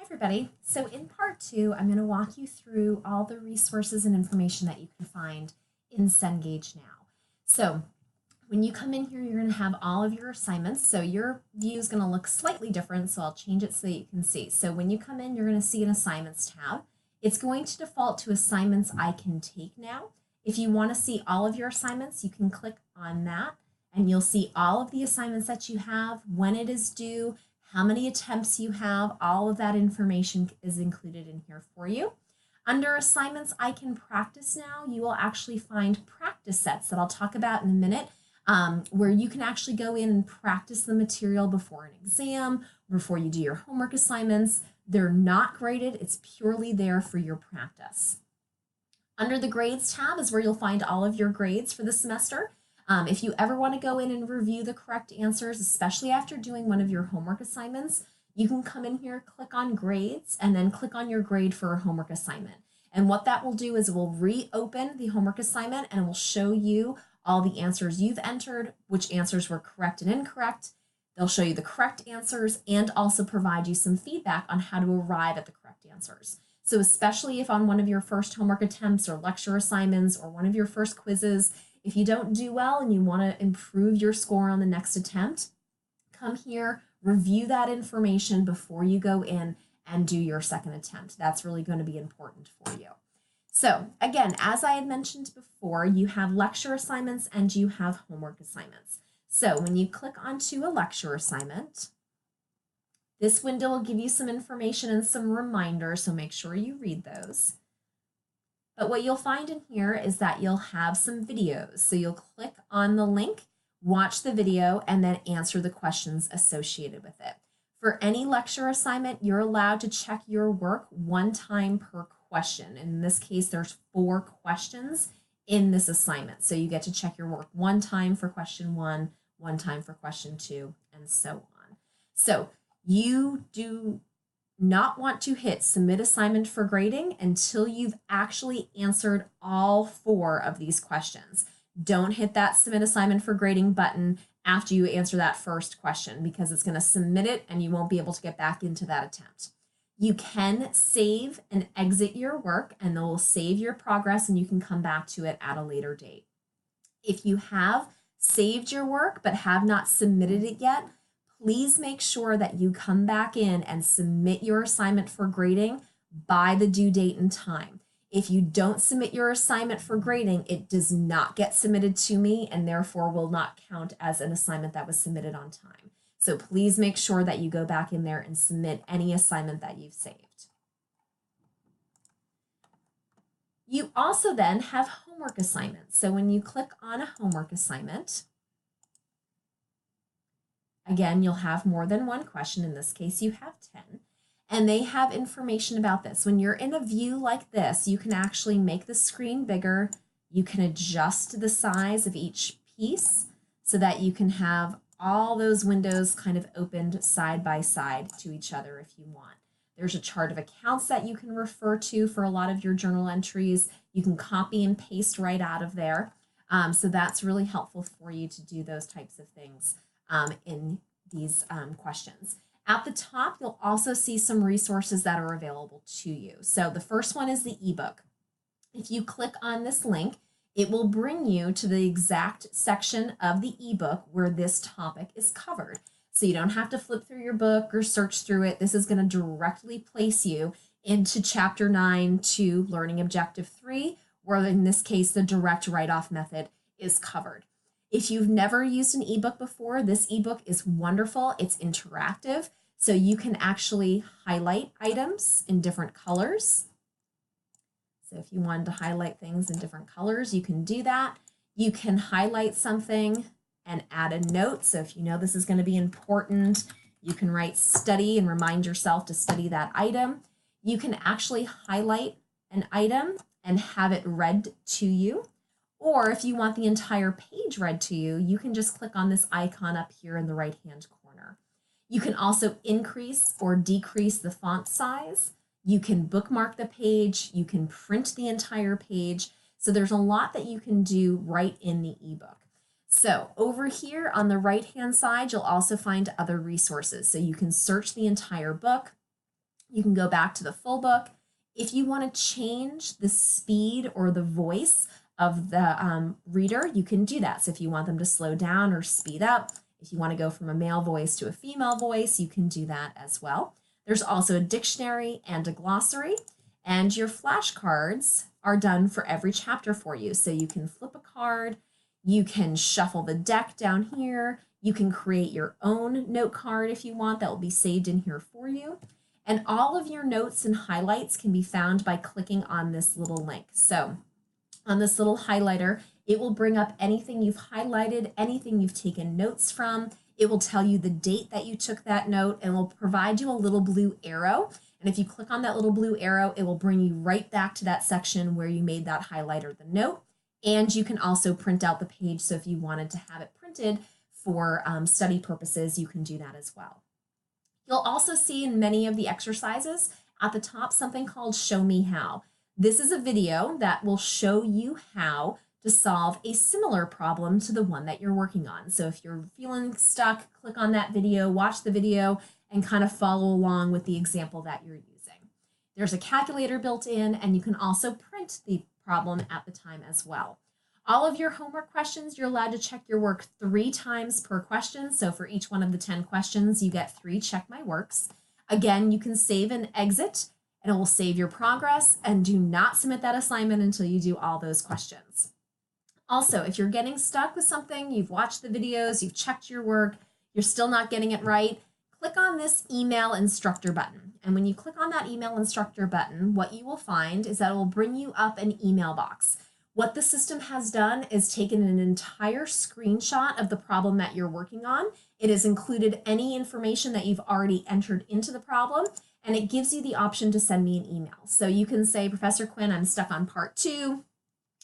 Everybody. So in part two, I'm going to walk you through all the resources and information that you can find in Cengage now. So when you come in here, you're going to have all of your assignments. So your view is going to look slightly different. So I'll change it so that you can see. So when you come in, you're going to see an assignments tab. It's going to default to assignments I can take now. If you want to see all of your assignments, you can click on that and you'll see all of the assignments that you have, when it is due, how many attempts you have, all of that information is included in here for you. Under assignments I can practice now, you will actually find practice sets that I'll talk about in a minute, where you can actually go in and practice the material before an exam, before you do your homework assignments. They're not graded, it's purely there for your practice. Under the grades tab is where you'll find all of your grades for the semester. If you ever want to go in and review the correct answers, especially after doing one of your homework assignments, you can come in here, click on grades, and then click on your grade for a homework assignment. And what that will do is it will reopen the homework assignment and it will show you all the answers you've entered, which answers were correct and incorrect. They'll show you the correct answers and also provide you some feedback on how to arrive at the correct answers. So especially if on one of your first homework attempts or lecture assignments or one of your first quizzes, if you don't do well and you want to improve your score on the next attempt, come here, review that information before you go in and do your second attempt. That's really going to be important for you. So again, as I had mentioned before, you have lecture assignments and you have homework assignments. So when you click onto a lecture assignment, this window will give you some information and some reminders, so make sure you read those. But what you'll find in here is that you'll have some videos. So you'll click on the link, watch the video, and then answer the questions associated with it. For any lecture assignment, you're allowed to check your work one time per question. In this case, there's 4 questions in this assignment. So you get to check your work one time for question 1, one time for question 2, and so on. So you do not want to hit submit assignment for grading until you've actually answered all 4 of these questions. Don't hit that submit assignment for grading button after you answer that first question because it's going to submit it and you won't be able to get back into that attempt. You can save and exit your work and they'll save your progress and you can come back to it at a later date. If you have saved your work but have not submitted it yet, please make sure that you come back in and submit your assignment for grading by the due date and time. If you don't submit your assignment for grading, it does not get submitted to me and therefore will not count as an assignment that was submitted on time. So please make sure that you go back in there and submit any assignment that you've saved. You also then have homework assignments. So when you click on a homework assignment, again, you'll have more than one question. In this case, you have 10. And they have information about this. When you're in a view like this, you can actually make the screen bigger. You can adjust the size of each piece so that you can have all those windows kind of opened side by side to each other if you want. There's a chart of accounts that you can refer to for a lot of your journal entries. You can copy and paste right out of there. So that's really helpful for you to do those types of things in these questions. At the top, you'll also see some resources that are available to you. So the first one is the ebook. If you click on this link, it will bring you to the exact section of the ebook where this topic is covered. So you don't have to flip through your book or search through it. This is going to directly place you into Chapter 9 to Learning Objective 3, where in this case, the direct write-off method is covered. If you've never used an ebook before, this ebook is wonderful. It's interactive, so you can actually highlight items in different colors. So if you wanted to highlight things in different colors, you can do that. You can highlight something and add a note. So if you know this is going to be important, you can write study and remind yourself to study that item. You can actually highlight an item and have it read to you. Or if you want the entire page read to you, you can just click on this icon up here in the right-hand corner. You can also increase or decrease the font size. You can bookmark the page. You can print the entire page. So there's a lot that you can do right in the ebook. So over here on the right-hand side, you'll also find other resources. So you can search the entire book. You can go back to the full book. If you want to change the speed or the voice of the reader, you can do that. So if you want them to slow down or speed up, if you want to go from a male voice to a female voice, you can do that as well. There's also a dictionary and a glossary, and your flashcards are done for every chapter for you. So you can flip a card, you can shuffle the deck down here, you can create your own note card if you want that will be saved in here for you. And all of your notes and highlights can be found by clicking on this little link. So on this little highlighter, it will bring up anything you've highlighted, anything you've taken notes from. It will tell you the date that you took that note and will provide you a little blue arrow. And if you click on that little blue arrow, it will bring you right back to that section where you made that highlight or the note. And you can also print out the page. So if you wanted to have it printed for study purposes, you can do that as well. You'll also see in many of the exercises at the top something called Show Me How. This is a video that will show you how to solve a similar problem to the one that you're working on. So if you're feeling stuck, click on that video, watch the video, and kind of follow along with the example that you're using. There's a calculator built in, and you can also print the problem at the time as well. All of your homework questions, you're allowed to check your work 3 times per question. So for each one of the 10 questions, you get 3 check my works. Again, you can save and exit, and it will save your progress, and do not submit that assignment until you do all those questions. Also, if you're getting stuck with something, you've watched the videos, you've checked your work, you're still not getting it right, click on this email instructor button. And when you click on that email instructor button, what you will find is that it will bring you up an email box. What the system has done is taken an entire screenshot of the problem that you're working on. It has included any information that you've already entered into the problem, and it gives you the option to send me an email. So you can say, Professor Quinn, I'm stuck on part 2,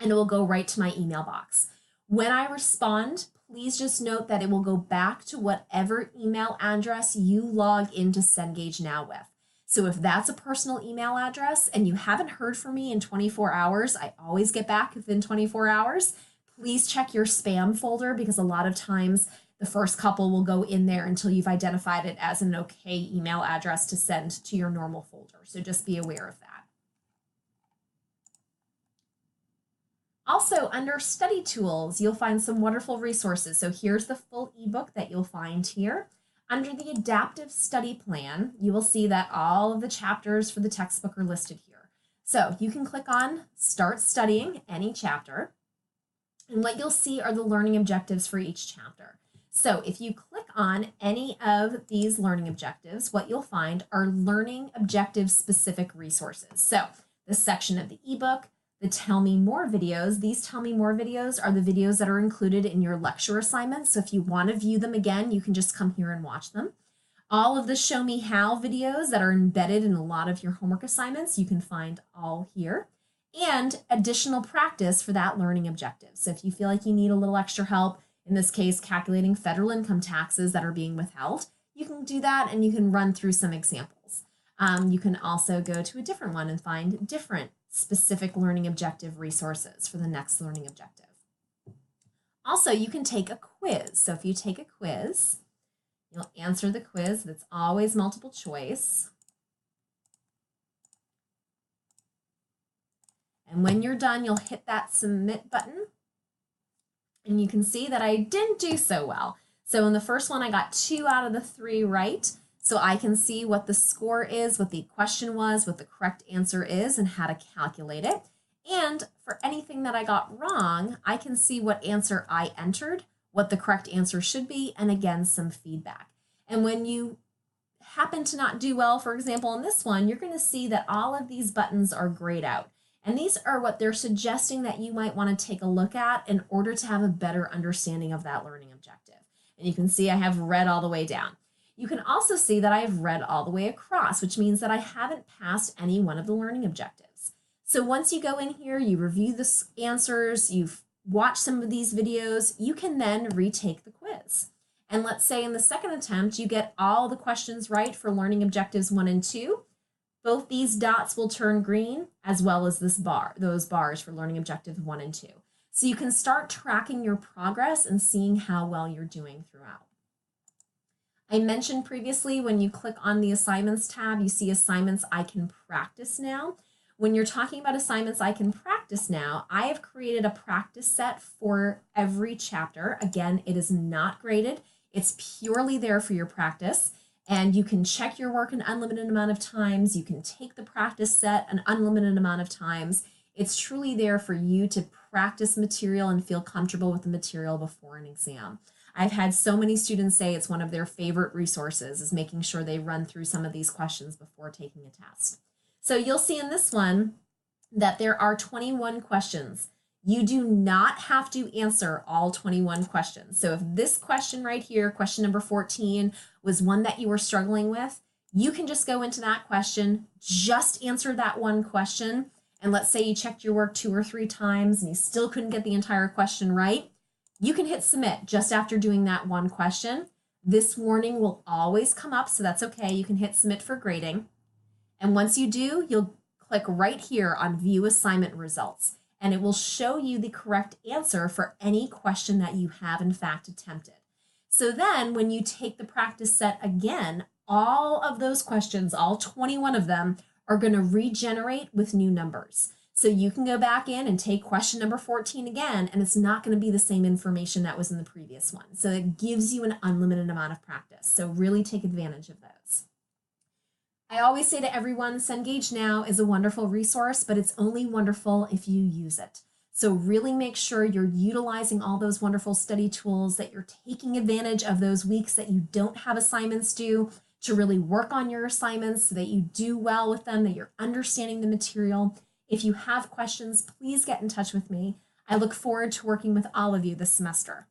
and it will go right to my email box. When I respond, please just note that it will go back to whatever email address you log into Cengage Now with. So if that's a personal email address and you haven't heard from me in 24 hours, I always get back within 24 hours. Please check your spam folder, because a lot of times the first couple will go in there until you've identified it as an okay email address to send to your normal folder. So just be aware of that. Also, under study tools, you'll find some wonderful resources. So here's the full ebook that you'll find here. Under the adaptive study plan, you will see that all of the chapters for the textbook are listed here. So you can click on Start Studying any chapter, and what you'll see are the learning objectives for each chapter. So if you click on any of these learning objectives, what you'll find are learning objective specific resources. So this section of the ebook, the Tell Me More videos, these Tell Me More videos are the videos that are included in your lecture assignments. So if you want to view them again, you can just come here and watch them. All of the Show Me How videos that are embedded in a lot of your homework assignments, you can find all here. And additional practice for that learning objective. So if you feel like you need a little extra help, in this case, calculating federal income taxes that are being withheld, you can do that and you can run through some examples. You can also go to a different one and find different specific learning objective resources for the next learning objective. Also, you can take a quiz. So if you take a quiz, you'll answer the quiz. That's always multiple choice. And when you're done, you'll hit that submit button. And you can see that I didn't do so well. So in the first one, I got 2 out of the 3 right. So I can see what the score is, what the question was, what the correct answer is, and how to calculate it. And for anything that I got wrong, I can see what answer I entered, what the correct answer should be, and again, some feedback. And when you happen to not do well, for example, in this one, you're going to see that all of these buttons are grayed out. And these are what they're suggesting that you might want to take a look at in order to have a better understanding of that learning objective. And you can see I have red all the way down. You can also see that I have red all the way across, which means that I haven't passed any one of the learning objectives. So once you go in here, you review the answers, you've watched some of these videos, you can then retake the quiz. And let's say in the second attempt, you get all the questions right for learning objectives 1 and 2. Both these dots will turn green, as well as this bar, those bars for learning objective 1 and 2. So you can start tracking your progress and seeing how well you're doing throughout. I mentioned previously when you click on the assignments tab, you see assignments I can practice now. When you're talking about assignments I can practice now, I have created a practice set for every chapter. Again, it is not graded. It's purely there for your practice. And you can check your work an unlimited amount of times. You can take the practice set an unlimited amount of times. It's truly there for you to practice material and feel comfortable with the material before an exam. I've had so many students say it's one of their favorite resources, is making sure they run through some of these questions before taking a test. So you'll see in this one that there are 21 questions. You do not have to answer all 21 questions. So if this question right here, question number 14, was one that you were struggling with, you can just go into that question, just answer that one question. And let's say you checked your work 2 or 3 times and you still couldn't get the entire question right. You can hit submit just after doing that one question. This warning will always come up, so that's okay. You can hit submit for grading. And once you do, you'll click right here on view assignment results, and it will show you the correct answer for any question that you have in fact attempted. So then when you take the practice set again, all of those questions, all 21 of them, are going to regenerate with new numbers. So you can go back in and take question number 14 again, and it's not going to be the same information that was in the previous one. So it gives you an unlimited amount of practice. So really take advantage of those. I always say to everyone, Cengage Now is a wonderful resource, but it's only wonderful if you use it. So really make sure you're utilizing all those wonderful study tools, that you're taking advantage of those weeks that you don't have assignments due, to really work on your assignments so that you do well with them, that you're understanding the material. If you have questions, please get in touch with me. I look forward to working with all of you this semester.